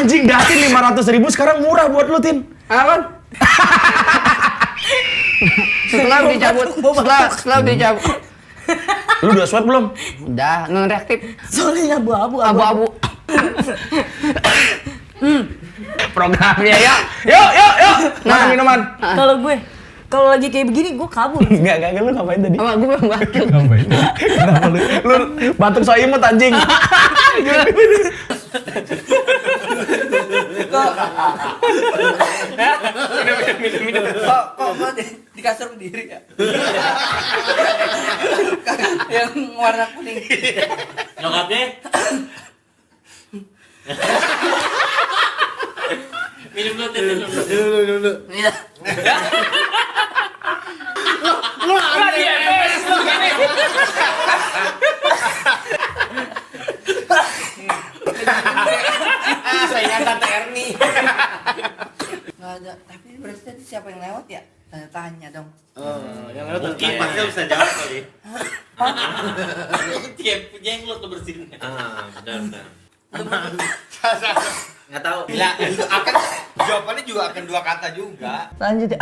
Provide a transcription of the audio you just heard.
Anjing, Datin 500.000 sekarang murah buat lu, Tin. Apa? Setelah dicabut. Lu udah swipe belum? Udah, non reaktif. Soalnya abu-abu. Programnya ya. Yuk. Makan minuman. Kalau lagi kayak begini gue kabur. Enggak, lu ngapain tadi? Apa gue belum batuk. Ngapain? Kenapa lu batuk so imut anjing? Minum. Kok di kasur berdiri ya? Yang warna kuning. Nyokapnya? Minum dulu. Iya. Saingan Tante Erni. Nggak ada. Tapi berarti tadi siapa yang lewat ya? Tanya dong. Yang lewat mungkin pasti bisa jawab kali. Tiap punya yang lo tuh bersihin. Benar. Nggak tahu. Jawabannya juga akan 2 kata juga. Lanjut ya.